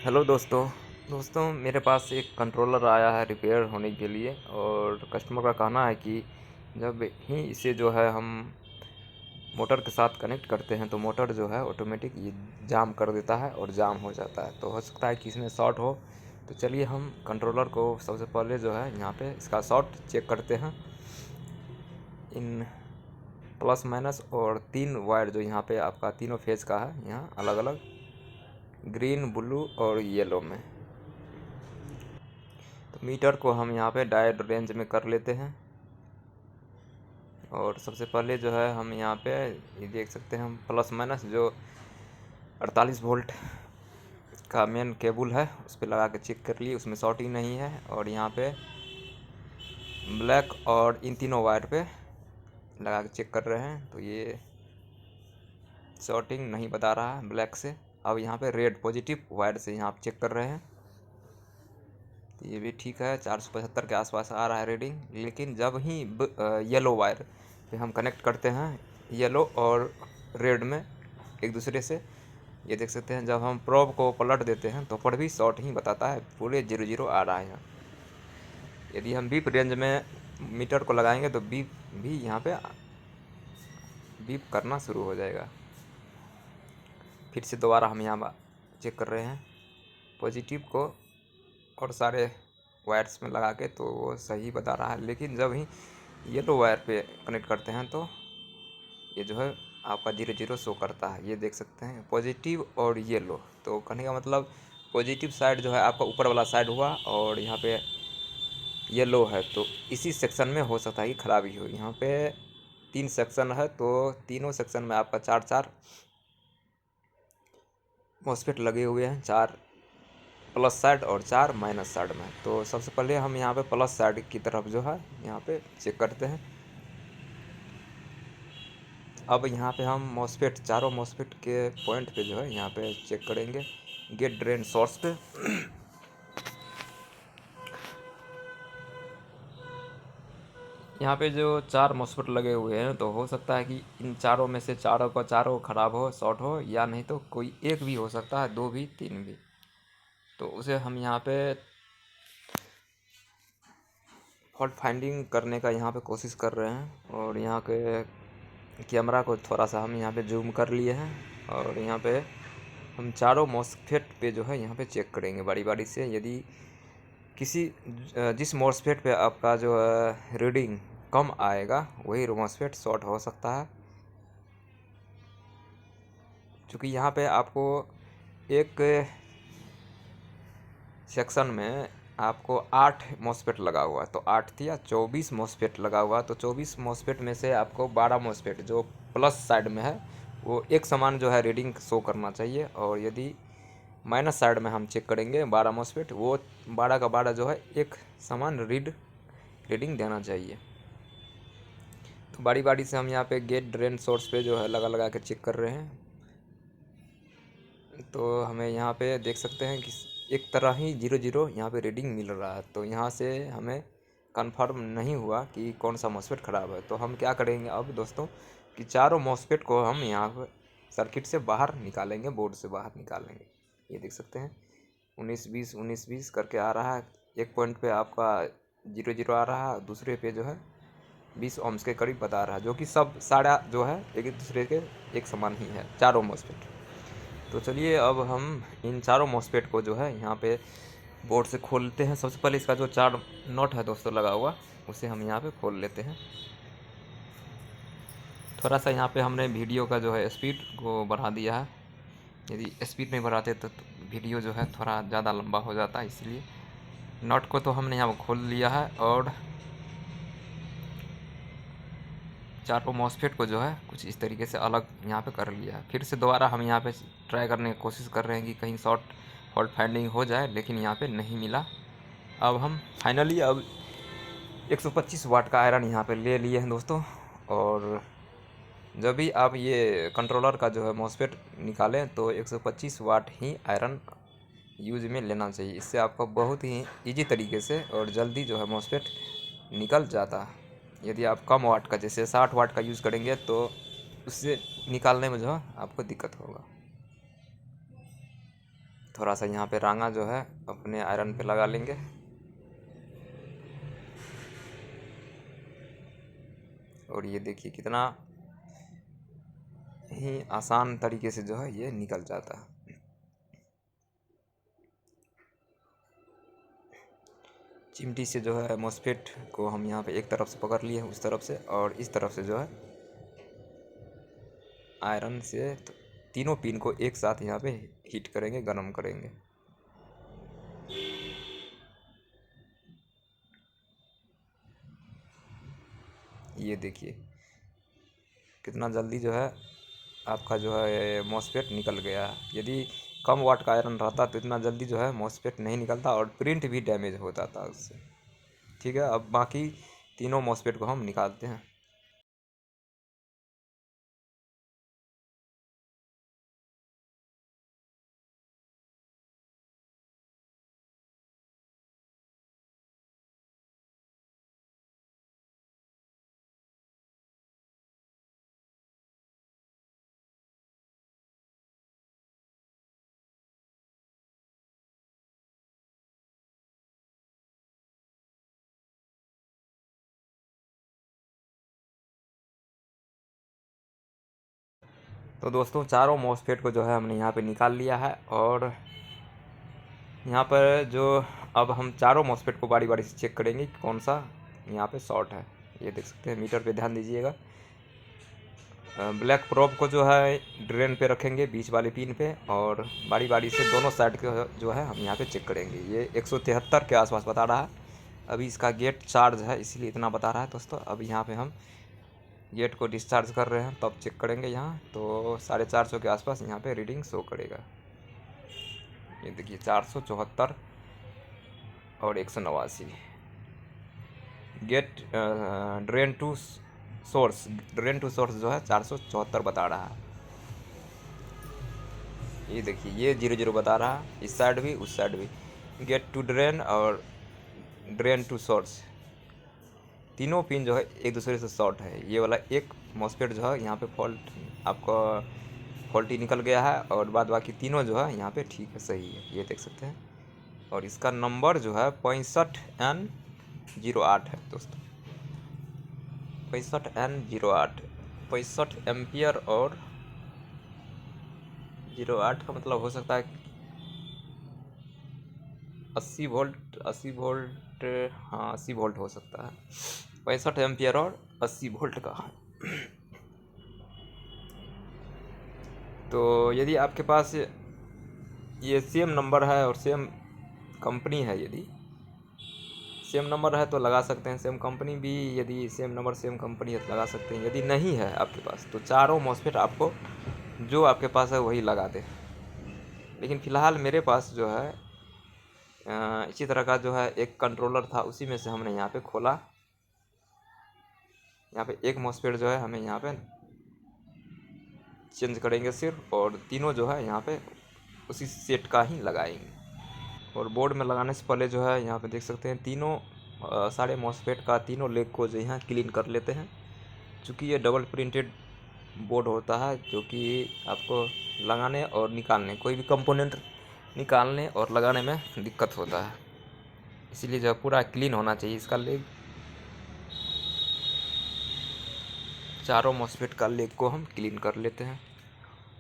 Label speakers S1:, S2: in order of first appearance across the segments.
S1: Hello दोस्तों मेरे पास एक कंट्रोलर आया है रिपेयर होने के लिए। और कस्टमर का कहना है कि जब ही इसे जो है हम मोटर के साथ कनेक्ट करते हैं तो मोटर जो है ऑटोमेटिक ये जाम कर देता है और जाम हो जाता है। तो हो सकता है कि इसमें शॉर्ट हो। तो चलिए हम कंट्रोलर को सबसे पहले जो है यहाँ पे इसका शॉर्ट चेक करते हैं। इन प्लस माइनस और 3 वायर जो यहाँ पे आपका तीनों फेज का है, यहाँ अलग अलग ग्रीन, ब्लू और येलो में। तो मीटर को हम यहाँ पे डायोड रेंज में कर लेते हैं। और सबसे पहले जो है हम यहाँ पे ये देख सकते हैं, हम प्लस माइनस जो 48 वोल्ट का मेन केबल है उस पर लगा के चेक कर लिए, उसमें शॉर्टिंग नहीं है। और यहाँ पे ब्लैक और इन तीनों वायर पे लगा के चेक कर रहे हैं तो ये शॉर्टिंग नहीं बता रहा है ब्लैक से। अब यहाँ पे रेड पॉजिटिव वायर से यहाँ चेक कर रहे हैं तो ये भी ठीक है, 475 के आसपास आ रहा है रीडिंग। लेकिन जब ही येलो वायर पे हम कनेक्ट करते हैं, येलो और रेड में एक दूसरे से, ये देख सकते हैं जब हम प्रोब को पलट देते हैं तो पर भी शॉर्ट ही बताता है, पूरे 0 आ रहा है यहाँ। यदि हम बीप रेंज में मीटर को लगाएंगे तो बीप भी यहाँ पे बीप करना शुरू हो जाएगा। फिर से दोबारा हम यहाँ चेक कर रहे हैं पॉजिटिव को और सारे वायर्स में लगा के, तो वो सही बता रहा है। लेकिन जब ही येलो वायर पे कनेक्ट करते हैं तो ये जो है आपका 0 शो करता है। ये देख सकते हैं पॉजिटिव और येलो। तो कहने का मतलब पॉजिटिव साइड जो है आपका ऊपर वाला साइड हुआ और यहाँ पे येलो है, तो इसी सेक्शन में हो सकता है कि खराबी हो। यहाँ पे 3 सेक्शन है तो तीनों सेक्शन में आपका 4 मॉस्फेट लगे हुए हैं, 4 प्लस साइड और 4 माइनस साइड में। तो सबसे पहले हम यहाँ पे प्लस साइड की तरफ जो है यहाँ पे चेक करते हैं। अब यहाँ पे हम मॉस्फेट, चारों मॉस्फेट के पॉइंट पे जो है यहाँ पे चेक करेंगे गेट ड्रेन सोर्स पे। यहाँ पे जो 4 मॉस्फेट लगे हुए हैं तो हो सकता है कि इन चारों में से चारों का चारों ख़राब हो, शॉर्ट हो, या नहीं तो कोई एक भी हो सकता है, 2 भी, 3 भी। तो उसे हम यहाँ पे फॉल्ट फाइंडिंग करने का यहाँ पे कोशिश कर रहे हैं। और यहाँ के कैमरा को थोड़ा सा हम यहाँ पे जूम कर लिए हैं और यहाँ पे हम चारों मॉस्फेट पे जो है यहाँ पे चेक करेंगे बारी बारी से। यदि किसी जिस मॉस्फेट पे आपका जो है रीडिंग कम आएगा वही मॉस्फेट शॉर्ट हो सकता है। क्योंकि यहाँ पे आपको एक सेक्शन में आपको 8 मॉस्फेट लगा हुआ है, तो 8 थी या 24 मॉस्फेट लगा हुआ, तो 24 मॉस्फेट में से आपको 12 मॉस्फेट जो प्लस साइड में है वो एक समान जो है रीडिंग शो करना चाहिए। और यदि माइनस साइड में हम चेक करेंगे 12 मॉस्फेट, वो 12 का 12 जो है एक समान रीडिंग देना चाहिए। तो बारी बारी से हम यहाँ पे गेट ड्रेन सोर्स पे जो है लगा के चेक कर रहे हैं। तो हमें यहाँ पे देख सकते हैं कि एक तरह ही 0 यहाँ पे रीडिंग मिल रहा है। तो यहाँ से हमें कंफर्म नहीं हुआ कि कौन सा मॉस्फेट ख़राब है। तो हम क्या करेंगे अब दोस्तों कि चारों मॉस्फेट को हम यहाँ पर सर्किट से बाहर निकालेंगे, बोर्ड से बाहर निकालेंगे। ये देख सकते हैं 19-20 करके आ रहा है। एक पॉइंट पे आपका 0 आ रहा है, दूसरे पे जो है 20 ohms के करीब बता रहा है, जो कि सब सारा जो है एक दूसरे के एक समान ही है चारों मॉस्फेट। तो चलिए अब हम इन चारों मॉस्फेट को जो है यहाँ पे बोर्ड से खोलते हैं। सबसे पहले इसका जो 4 नॉट है दोस्तों लगा हुआ, उसे हम यहाँ पे खोल लेते हैं। थोड़ा सा यहाँ पे हमने वीडियो का जो है स्पीड को बढ़ा दिया है। यदि स्पीड नहीं बढ़ाते तो वीडियो जो है थोड़ा ज़्यादा लंबा हो जाता है, इसलिए नॉट को तो हमने यहाँ खोल लिया है। और चारों मॉस्फेट को जो है कुछ इस तरीके से अलग यहाँ पे कर लिया है। फिर से दोबारा हम यहाँ पे ट्राई करने की कोशिश कर रहे हैं कि कहीं शॉर्ट फॉल्ट फाइंडिंग हो जाए, लेकिन यहाँ पे नहीं मिला। अब हम फाइनली अब 125 वाट का आयरन यहाँ पे ले लिए हैं दोस्तों। और जब भी आप ये कंट्रोलर का जो है मॉस्फेट निकालें तो 125 वाट ही आयरन यूज में लेना चाहिए। इससे आपको बहुत ही ईजी तरीके से और जल्दी जो है मॉस्फेट निकल जाता है। यदि आप कम वाट का जैसे 60 वाट का यूज़ करेंगे तो उससे निकालने में जो है आपको दिक्कत होगा। थोड़ा सा यहाँ पे रांगा जो है अपने आयरन पे लगा लेंगे। और ये देखिए कितना ही आसान तरीके से जो है ये निकल जाता है। चिमटी से जो है मॉस्फेट को हम यहाँ पे एक तरफ से पकड़ लिए हैं, उस तरफ से और इस तरफ से जो है आयरन से तीनों पिन को एक साथ यहाँ पे हीट करेंगे, गर्म करेंगे। ये देखिए कितना जल्दी जो है आपका जो है मॉस्फेट निकल गया है। यदि कम वाट का आयरन रहता तो इतना जल्दी जो है मॉस्फेट नहीं निकलता और प्रिंट भी डैमेज होता था उससे। ठीक है, अब बाकी तीनों मॉस्फेट को हम निकालते हैं। तो दोस्तों चारों मॉस्फेट को जो है हमने यहाँ पे निकाल लिया है और यहाँ पर जो अब हम चारों मॉस्फेट को बारी बारी से चेक करेंगे कि कौन सा यहाँ पे शॉर्ट है। ये देख सकते हैं, मीटर पे ध्यान दीजिएगा। ब्लैक प्रोब को जो है ड्रेन पे रखेंगे बीच वाले पिन पे और बारी बारी से दोनों साइड के जो है हम यहाँ पे चेक करेंगे। ये 173 के आसपास बता रहा है। अभी इसका गेट चार्ज है इसीलिए इतना बता रहा है दोस्तों। अब यहाँ पे हम गेट को डिस्चार्ज कर रहे हैं तब चेक करेंगे यहाँ, तो 450 के आसपास यहाँ पे रीडिंग शो करेगा। ये देखिए 474 और 189। गेट ड्रेन टू सोर्स जो है 474 बता रहा है। ये देखिए ये 00 बता रहा है, इस साइड भी उस साइड भी। गेट टू ड्रेन और ड्रेन टू सोर्स तीनों पिन जो है एक दूसरे से शॉर्ट है। ये वाला एक मॉस्फेट जो है यहाँ पे फॉल्ट आपका फॉल्टी निकल गया है और बाद बाकी तीनों जो है यहाँ पे ठीक है, सही है। ये देख सकते हैं और इसका नंबर जो है 65N08 है दोस्तों। 65N08 65 एम्पियर और 08 का मतलब हो सकता है 80 वोल्ट 80 वोल्ट, हाँ 80 वोल्ट हो सकता है। 65 एम्पियर और 80 वोल्ट का है। तो यदि आपके पास ये सेम नंबर है और सेम कंपनी है, यदि सेम नंबर है तो लगा सकते हैं। सेम कंपनी भी यदि सेम नंबर सेम कंपनी है तो लगा सकते हैं। यदि नहीं है आपके पास तो चारों मॉस्फेट आपको जो आपके पास है वही लगा दे। लेकिन फ़िलहाल मेरे पास जो है इसी तरह का जो है एक कंट्रोलर था, उसी में से हमने यहाँ पे खोला। यहाँ पे एक मॉस्फेट जो है हमें यहाँ पे चेंज करेंगे सिर्फ, और तीनों जो है यहाँ पे उसी सेट का ही लगाएंगे। और बोर्ड में लगाने से पहले जो है यहाँ पे देख सकते हैं तीनों सारे मॉस्फेट का तीनों लेग को जो यहाँ क्लीन कर लेते हैं। चूँकि ये डबल प्रिंटेड बोर्ड होता है जो कि आपको लगाने और निकालने, कोई भी कंपोनेंट निकालने और लगाने में दिक्कत होता है, इसीलिए जो पूरा क्लीन होना चाहिए इसका लेग। चारों मॉस्फेट का लेग को हम क्लीन कर लेते हैं।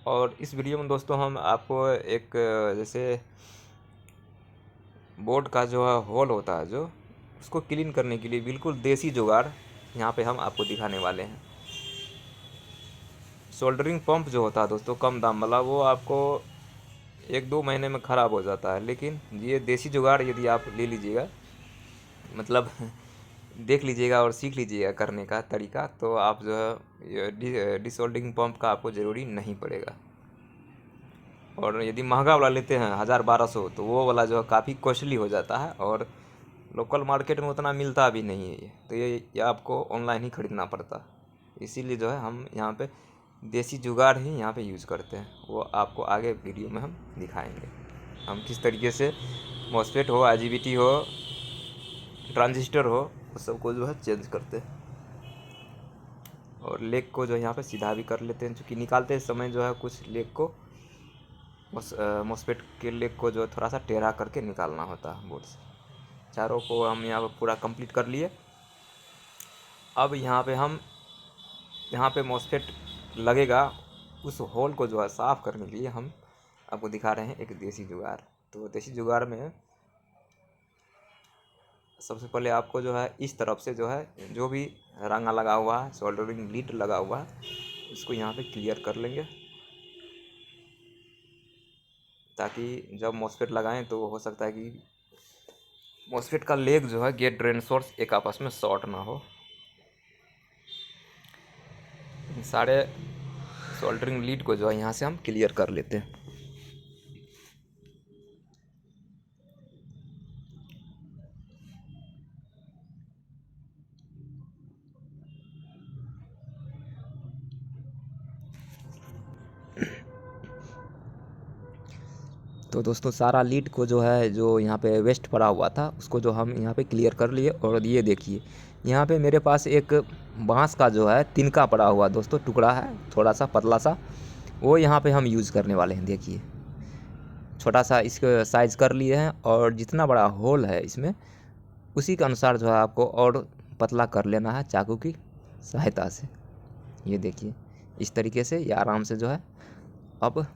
S1: और इस वीडियो में दोस्तों हम आपको एक जैसे बोर्ड का जो है होल होता है, जो उसको क्लीन करने के लिए बिल्कुल देसी जुगाड़ यहाँ पे हम आपको दिखाने वाले हैं। सोल्डरिंग पंप जो होता है दोस्तों कम दाम वाला, वो आपको 1-2 महीने में ख़राब हो जाता है। लेकिन ये देसी जुगाड़ यदि आप ले लीजिएगा, मतलब देख लीजिएगा और सीख लीजिएगा करने का तरीका, तो आप जो है ये डिसोल्डिंग पंप का आपको ज़रूरी नहीं पड़ेगा। और यदि महंगा वाला लेते हैं 1000-1200, तो वो वाला जो है काफ़ी कॉस्टली हो जाता है और लोकल मार्केट में उतना मिलता भी नहीं है ये, तो ये आपको ऑनलाइन ही ख़रीदना पड़ता। इसीलिए जो है हम यहाँ पे देसी जुगाड़ ही यहाँ पे यूज़ करते हैं, वो आपको आगे वीडियो में हम दिखाएंगे हम किस तरीके से मॉस्फेट हो, आईजीबीटी हो, ट्रांजिस्टर हो, उस सब को जो है चेंज करते हैं। और लेग को जो यहाँ पे सीधा भी कर लेते हैं, क्योंकि निकालते समय जो है कुछ लेग को उस मॉस्फेट के लेग को जो है थोड़ा सा टेढ़ा करके निकालना होता है बोर्ड से। चारों को हम यहाँ पर पूरा कंप्लीट कर लिए। अब यहाँ पे मॉस्फेट लगेगा, उस होल को जो है साफ़ करने के लिए हम आपको दिखा रहे हैं एक देसी जुगाड़। तो देसी जुगाड़ में सबसे पहले आपको जो है इस तरफ से जो है जो भी रंगा लगा हुआ है, सोल्डरिंग लीड लगा हुआ है, इसको यहाँ पे क्लियर कर लेंगे, ताकि जब मॉस्फेट लगाएं तो हो सकता है कि मॉस्फेट का लेग जो है गेट ड्रेन सोर्स एक आपस में शॉर्ट ना हो। सारे सोल्डरिंग लीड को जो है यहाँ से हम क्लियर कर लेते हैं। तो दोस्तों सारा लीड को जो है जो यहाँ पे वेस्ट पड़ा हुआ था उसको जो हम यहाँ पे क्लियर कर लिए। और ये देखिए यहाँ पे मेरे पास एक बांस का जो है तिनका पड़ा हुआ दोस्तों, टुकड़ा है थोड़ा सा पतला सा, वो यहाँ पे हम यूज़ करने वाले हैं। देखिए छोटा सा इसको साइज़ कर लिए हैं, और जितना बड़ा होल है इसमें उसी के अनुसार जो है आपको और पतला कर लेना है चाकू की सहायता से। ये देखिए इस तरीके से ये आराम से जो है अब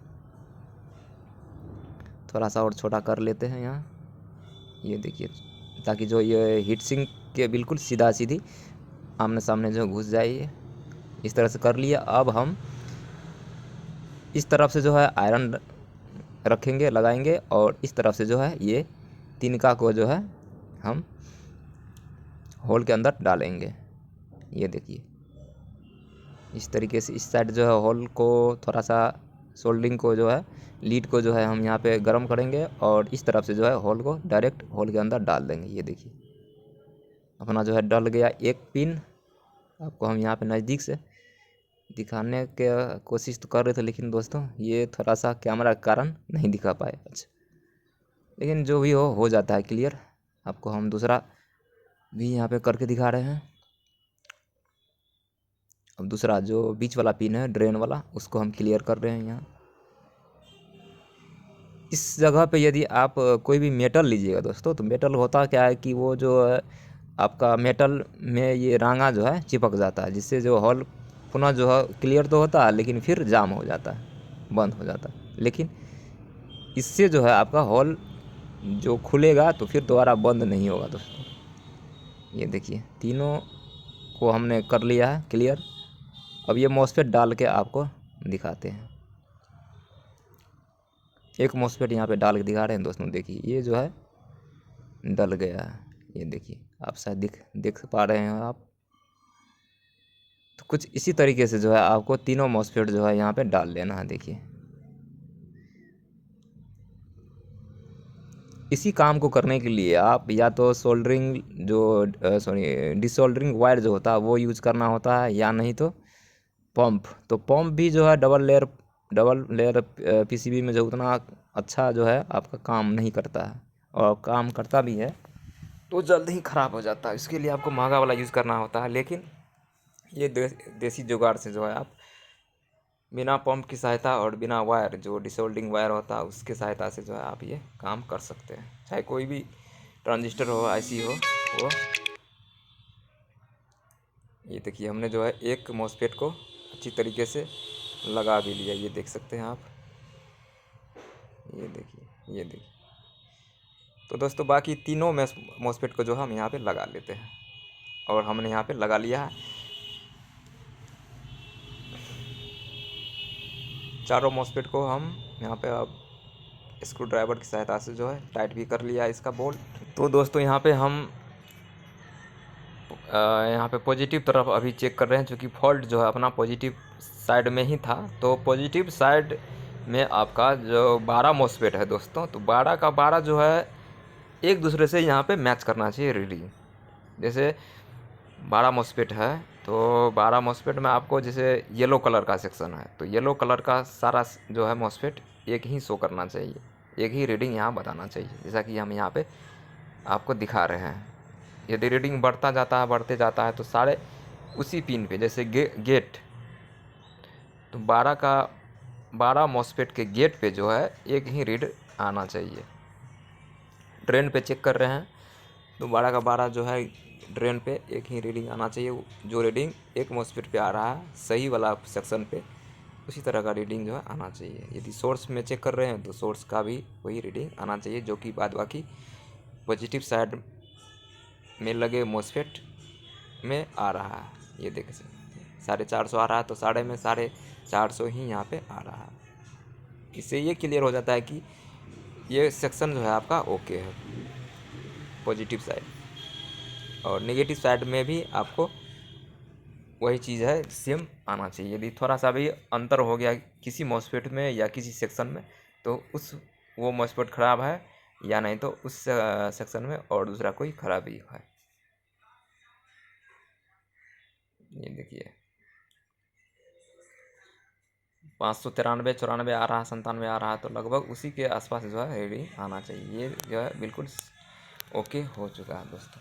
S1: थोड़ा सा और छोटा कर लेते हैं यहाँ। ये देखिए ताकि जो ये हीट सिंक के बिल्कुल सीधा सीधी आमने सामने जो घुस जाए, ये इस तरह से कर लिया। अब हम इस तरफ से जो है आयरन रखेंगे, लगाएंगे, और इस तरफ से जो है ये तिनका को जो है हम होल के अंदर डालेंगे। ये देखिए इस तरीके से इस साइड जो है होल को थोड़ा सा सोल्डरिंग को जो है लीड को जो है हम यहाँ पे गर्म करेंगे, और इस तरफ से जो है होल को डायरेक्ट होल के अंदर डाल देंगे। ये देखिए अपना जो है डल गया एक पिन। आपको हम यहाँ पे नज़दीक से दिखाने के कोशिश तो कर रहे थे, लेकिन दोस्तों ये थोड़ा सा कैमरा के कारण नहीं दिखा पाए। अच्छा लेकिन जो भी हो जाता है क्लियर। आपको हम दूसरा भी यहाँ पे करके दिखा रहे हैं। अब दूसरा जो बीच वाला पिन है ड्रेन वाला, उसको हम क्लियर कर रहे हैं यहाँ। इस जगह पे यदि आप कोई भी मेटल लीजिएगा दोस्तों, तो मेटल होता क्या है कि वो जो है आपका मेटल में ये रांगा जो है चिपक जाता है, जिससे जो हॉल पुनः जो है क्लियर तो होता है लेकिन फिर जाम हो जाता है, बंद हो जाता है। लेकिन इससे जो है आपका हॉल जो खुलेगा तो फिर दोबारा बंद नहीं होगा दोस्तों। ये देखिए तीनों को हमने कर लिया है क्लियर। अब ये मॉस्फेट डाल के आपको दिखाते हैं। एक मॉस्फेट यहाँ पे डाल के दिखा रहे हैं दोस्तों। देखिए ये जो है डल गया है, ये देखिए आप शायद देख पा रहे हैं आप। तो कुछ इसी तरीके से जो है आपको तीनों मॉस्फेट जो है यहाँ पे डाल लेना है। देखिए इसी काम को करने के लिए आप या तो सोल्डरिंग जो डिसोल्डरिंग वायर जो होता है वो यूज़ करना होता है, या नहीं तो पंप। तो पंप भी जो है डबल लेयर पीसीबी में जो उतना अच्छा जो है आपका काम नहीं करता है, और काम करता भी है तो जल्द ही ख़राब हो जाता है। इसके लिए आपको महंगा वाला यूज़ करना होता है। लेकिन ये देसी जुगाड़ से जो है आप बिना पंप की सहायता और बिना वायर जो डिसोल्डिंग वायर होता है उसके सहायता से जो है आप ये काम कर सकते हैं। चाहे कोई भी ट्रांजिस्टर हो, आईसी हो वो। ये देखिए हमने जो है एक मॉस्फेट को अच्छी तरीके से लगा भी लिया, ये देख सकते हैं आप। ये देखिए ये देखिए। तो दोस्तों बाकी तीनों मॉस्फेट को जो हम यहाँ पे लगा लेते हैं, और हमने यहाँ पे लगा लिया है। चारों मॉस्फेट को हम यहाँ पे अब स्क्रू ड्राइवर की सहायता से जो है टाइट भी कर लिया है इसका बोल्ट। तो दोस्तों यहाँ पे हम यहाँ पे पॉजिटिव तरफ अभी चेक कर रहे हैं, क्योंकि फॉल्ट जो है अपना पॉजिटिव साइड में ही था। तो पॉजिटिव साइड में आपका जो 12 मॉस्फेट है दोस्तों, तो 12 का 12 जो है एक दूसरे से यहाँ पे मैच करना चाहिए रीडिंग। जैसे 12 मॉस्फेट है तो 12 मॉस्फेट में आपको जैसे येलो कलर का सेक्शन है, तो येलो कलर का सारा जो है मॉस्फेट एक ही शो करना चाहिए, एक ही रीडिंग यहाँ बताना चाहिए, जैसा कि हम यहाँ पे आपको दिखा रहे हैं। यदि रीडिंग बढ़ते जाता है तो सारे उसी पिन पे, जैसे गेट तो 12 का 12 मॉसफेट के गेट पे जो है एक ही रीड आना चाहिए। ड्रेन पे चेक कर रहे हैं तो 12 का 12 जो है ड्रेन पे एक ही रीडिंग आना चाहिए। जो रीडिंग एक मॉसफेट पे आ रहा है सही वाला सेक्शन पे, उसी तरह का रीडिंग जो है आना चाहिए। यदि सोर्स में चेक कर रहे हैं तो सोर्स का भी वही रीडिंग आना चाहिए, जो कि बाद बाकी पॉजिटिव साइड में लगे मॉसफेट में आ रहा है। ये देख सकते 450 आ रहा है तो साढ़े में 450 ही यहाँ पे आ रहा है। इससे ये क्लियर हो जाता है कि ये सेक्शन जो है आपका ओके है पॉजिटिव साइड, और नेगेटिव साइड में भी आपको वही चीज़ है सेम आना चाहिए। यदि थोड़ा सा भी अंतर हो गया किसी मॉसफेट में या किसी सेक्शन में तो वो मॉसफेट ख़राब है, या नहीं तो उस सेक्शन में और दूसरा कोई खराबी है। ये देखिए 593 94 आ रहा है, 97 आ रहा है, तो लगभग उसी के आसपास जो है रीडिंग आना चाहिए। ये जो है बिल्कुल ओके हो चुका है दोस्तों।